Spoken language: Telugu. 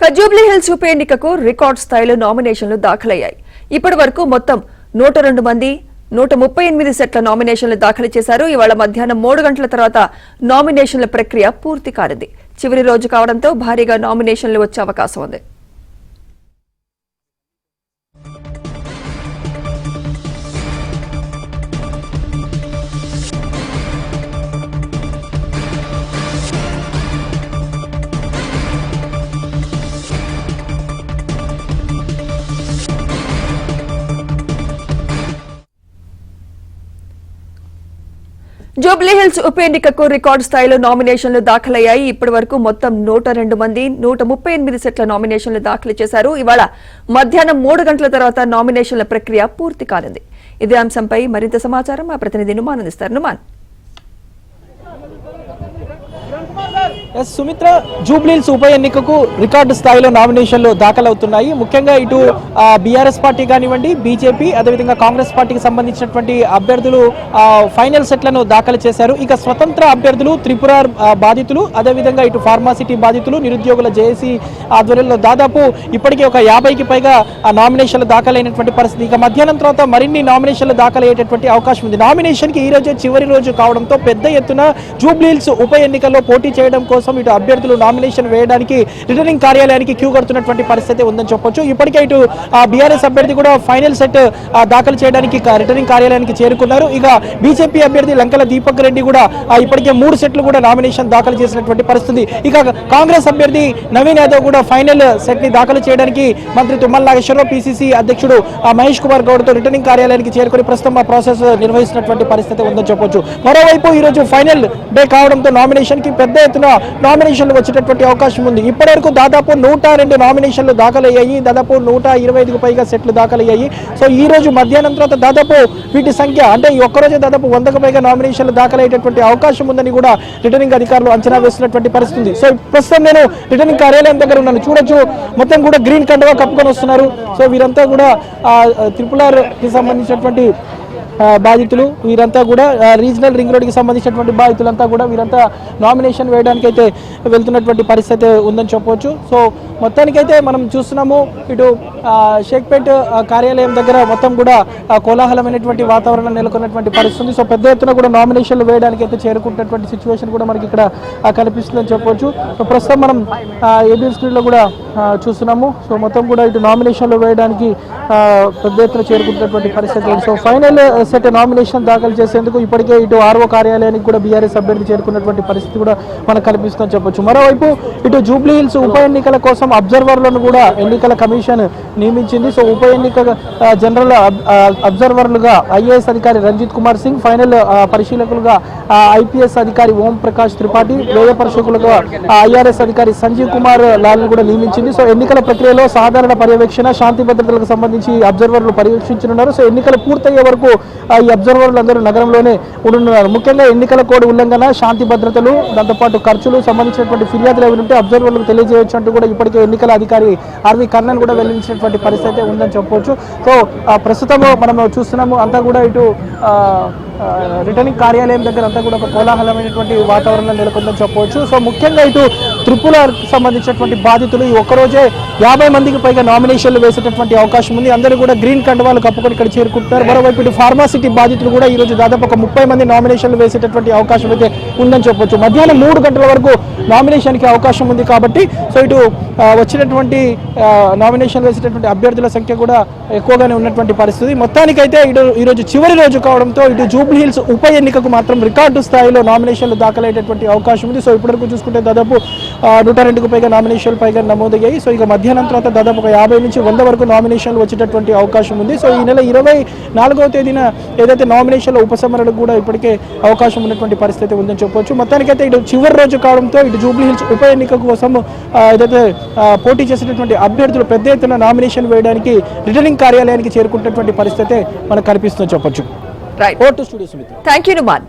జూబ్లీ హిల్స్ ఉప ఎన్నికకు రికార్డ్ స్థాయిలో నామినేషన్లు దాఖలయ్యాయి. ఇప్పటి వరకు మొత్తం 102 మంది 138 సెట్ల నామినేషన్లు దాఖలు చేశారు. ఇవాళ మధ్యాహ్నం 3 గంటల తర్వాత నామినేషన్ల ప్రక్రియ పూర్తి కానుంది. చివరి రోజు కావడంతో భారీగా నామినేషన్లు వచ్చే అవకాశం ఉంది. జూబ్లీ హిల్స్ ఉప ఎన్నికకు రికార్డు స్థాయిలో నామినేషన్లు దాఖలయ్యాయి. ఇప్పటి వరకు మొత్తం 102 మంది 138 సెట్ల నామినేషన్లు దాఖలు చేశారు. ఇవాళ మధ్యాహ్నం 3 గంటల తర్వాత నామినేషన్ల ప్రక్రియ పూర్తి కానుంది. ఇదే అంశంపై మరింత సమాచారం మా ప్రతినిధి నుమాన్ అందిస్తారు. నుమాన్, సుమిత్ర, జూబ్లీ హిల్స్ ఉప ఎన్నికకు రికార్డు స్థాయిలో నామినేషన్లు దాఖలవుతున్నాయి. ముఖ్యంగా ఇటు బీఆర్ఎస్ పార్టీ కానివ్వండి, బీజేపీ, అదేవిధంగా కాంగ్రెస్ పార్టీకి సంబంధించినటువంటి అభ్యర్థులు ఫైనల్ సెట్లను దాఖలు చేశారు. ఇక స్వతంత్ర అభ్యర్థులు, త్రిపుర బాధితులు, అదేవిధంగా ఇటు ఫార్మాసిటీ బాధితులు, నిరుద్యోగుల జేఏసీ ఆధ్వర్యంలో దాదాపు ఇప్పటికే ఒక 50కి పైగా నామినేషన్లు దాఖలైనటువంటి పరిస్థితి. ఇక మధ్యాహ్నం తర్వాత మరిన్ని నామినేషన్లు దాఖలయ్యేటటువంటి అవకాశం ఉంది. నామినేషన్కి ఈ రోజే చివరి రోజు కావడంతో పెద్ద ఎత్తున జూబ్లీ హిల్స్ ఉప ఎన్నికల్లో పోటీ చేయడం కోసం ఇటు అభ్యర్థులు నామినేషన్ వేయడానికి రిటర్నింగ్ కార్యాలయానికి క్యూ కడుతున్నటువంటి పరిస్థితి ఉందని చెప్పొచ్చు. ఇప్పటికే ఇటు బీఆర్ఎస్ అభ్యర్థి కూడా ఫైనల్ సెట్ దాఖలు చేయడానికి రిటర్నింగ్ కార్యాలయానికి చేరుకున్నారు. ఇక బీజేపీ అభ్యర్థి లంకల దీపక్ రెడ్డి కూడా ఇప్పటికే 3 సెట్లు కూడా నామినేషన్ దాఖలు చేసినటువంటి పరిస్థితి. ఇక కాంగ్రెస్ అభ్యర్థి నవీన్ యాదవ్ కూడా ఫైనల్ సెట్ ని దాఖలు చేయడానికి మంత్రి తుమ్మల నాగేశ్వరరావు, పిసిసి అధ్యక్షుడు మహేష్ కుమార్ గౌడ్ తో రిటర్నింగ్ కార్యాలయానికి చేరుకుని ప్రస్తుతం ఆ ప్రాసెస్ నిర్వహిస్తున్నటువంటి పరిస్థితి ఉందని చెప్పొచ్చు. మరోవైపు ఈ రోజు ఫైనల్ డే కావడంతో నామినేషన్ కి పెద్ద ఎత్తున నామినేషన్లు వచ్చేటటువంటి అవకాశం ఉంది. ఇప్పటివరకు దాదాపు 102 నామినేషన్లు దాఖలయ్యాయి. దాదాపు 125కు పైగా సెట్లు దాఖలయ్యాయి. సో ఈ రోజు మధ్యాహ్నం తర్వాత దాదాపు వీటి సంఖ్య అంటే ఈ ఒక్కరోజే దాదాపు 100కు పైగా నామినేషన్లు దాఖలయ్యేటటువంటి అవకాశం ఉందని కూడా రిటర్నింగ్ అధికారులు అంచనా వేస్తున్నటువంటి పరిస్థితి. సో ప్రస్తుతం నేను రిటర్నింగ్ కార్యాలయం దగ్గర ఉన్నాను. చూడొచ్చు, మొత్తం కూడా గ్రీన్ కండువా కప్పుకొని వస్తున్నారు. సో వీరంతా కూడా త్రిపుల్ కి సంబంధించినటువంటి బాధితులు, వీరంతా కూడా రీజనల్ రింగ్ రోడ్కి సంబంధించినటువంటి బాధితులంతా కూడా వీరంతా నామినేషన్ వేయడానికి అయితే వెళ్తున్నటువంటి పరిస్థితి ఉందని చెప్పవచ్చు. సో మొత్తానికైతే మనం చూస్తున్నాము, ఇటు షేక్పేట్ కార్యాలయం దగ్గర మొత్తం కూడా కోలాహలమైనటువంటి వాతావరణం నెలకొన్నటువంటి పరిస్థితి. సో పెద్ద ఎత్తున కూడా నామినేషన్లు వేయడానికి అయితే చేరుకుంటున్నటువంటి సిచ్యువేషన్ కూడా మనకి ఇక్కడ కనిపిస్తుందని చెప్పవచ్చు. సో ప్రస్తుతం మనం ఏబిఎన్ స్క్రీన్లో కూడా చూస్తున్నాము. సో మొత్తం కూడా ఇటు నామినేషన్లు వేయడానికి పెద్ద ఎత్తున చేరుకుంటున్నటువంటి పరిస్థితి. సో ఫైనల్ సెట్ నామినేషన్ దాఖలు చేసేందుకు ఇప్పటికే ఇటు ఆర్ఓ కార్యాలయానికి కూడా బీఆర్ఎస్ అభ్యర్థి చేరుకున్నటువంటి పరిస్థితి కూడా మనకు కనిపిస్తుందని చెప్పొచ్చు. మరోవైపు ఇటు జూబ్లీ హిల్స్ ఉప ఎన్నికల కోసం అబ్జర్వర్లను కూడా ఎన్నికల కమిషన్ నియమించింది. సో ఉప ఎన్నిక జనరల్ అబ్జర్వర్లుగా ఐఏఎస్ అధికారి రంజిత్ కుమార్ సింగ్, ఫైనల్ పరిశీలకులుగా ఐపీఎస్ అధికారి ఓం ప్రకాష్ త్రిపాఠి, వ్యయ పరిశీలకులుగా ఐఆర్ఎస్ అధికారి సంజీవ్ కుమార్ లాల్ కూడా నియమించింది. సో ఎన్నికల ప్రక్రియలో సాధారణ పర్యవేక్షణ, శాంతి భద్రతలకు సంబంధించి అబ్జర్వర్లు పర్యవేక్షించనున్నారు. సో ఎన్నికలు పూర్తయ్యే వరకు ఈ అబ్జర్వర్లు అందరూ నగరంలోనే ఉండనున్నారు. ముఖ్యంగా ఎన్నికల కోడ్ ఉల్లంఘన, శాంతి భద్రతలు, దాంతోపాటు ఖర్చులు సంబంధించినటువంటి ఫిర్యాదులు ఏమైనా ఉంటే అబ్జర్వర్లకు తెలియజేయవచ్చు అంటూ కూడా ఇప్పటికే ఎన్నికల అధికారి ఆర్వి కర్ణన్ కూడా వెల్లడించినటువంటి పరిస్థితి ఉందని చెప్పవచ్చు. సో ప్రస్తుతం మనం చూస్తున్నాము, అంతా కూడా ఇటు రిటర్నింగ్ కార్యాలయం దగ్గర అంతా కూడా ఒక కోలాహలమైనటువంటి వాతావరణం నెలకొందని చెప్పవచ్చు. సో ముఖ్యంగా ఇటు త్రిపురకి సంబంధించినటువంటి బాధితులు ఈ ఒక్కరోజే 50 మందికి పైగా నామినేషన్లు వేసేటటువంటి అవకాశం ఉంది. అందరూ కూడా గ్రీన్ కండువాలు కప్పుకొని ఇక్కడ చేరుకుంటున్నారు. మరోవైపు ఇటు ఫార్మాసిటీ బాధితులు కూడా ఈ రోజు దాదాపు ఒక 30 మంది నామినేషన్లు వేసేటటువంటి అవకాశం అయితే ఉందని చెప్పొచ్చు. మధ్యాహ్నం 3 గంటల వరకు నామినేషన్కి అవకాశం ఉంది కాబట్టి సో ఇటు వచ్చినటువంటి నామినేషన్ వేసేటటువంటి అభ్యర్థుల సంఖ్య కూడా ఎక్కువగానే ఉన్నటువంటి పరిస్థితి. మొత్తానికైతే ఈరోజు చివరి రోజు కావడంతో ఇటు జూబ్లీ హిల్స్ ఉప ఎన్నికకు మాత్రం రికార్డు స్థాయిలో నామినేషన్లు దాఖలయ్యేటటువంటి అవకాశం ఉంది. సో ఇప్పటివరకు చూసుకుంటే దాదాపు 102కు పైగా నామినేషన్లు పైగా నమోదయ్యాయి. సో ఇక మధ్యాహ్నం తర్వాత దాదాపు ఒక 50 నుంచి 100 వరకు నామినేషన్లు వచ్చేటటువంటి అవకాశం ఉంది. సో ఈ నెల 24వ తేదీన ఏదైతే నామినేషన్ల ఉపసంహరణకు కూడా ఇప్పటికే అవకాశం ఉన్నటువంటి పరిస్థితి ఉందని చెప్పవచ్చు. మొత్తానికైతే ఇటు చివరి రోజు కావడంతో ఇటు జూబ్లీ హిల్స్ ఉప ఎన్నిక కోసం ఏదైతే పోటీ చేసేటటువంటి అభ్యర్థులు పెద్ద ఎత్తున నామినేషన్ వేయడానికి రిటర్నింగ్ కార్యాలయానికి చేరుకుంటున్నటువంటి పరిస్థితి మనకు కనిపిస్తుందని చెప్పొచ్చు. Right. Vote studio Sumitra. Thank you Numan.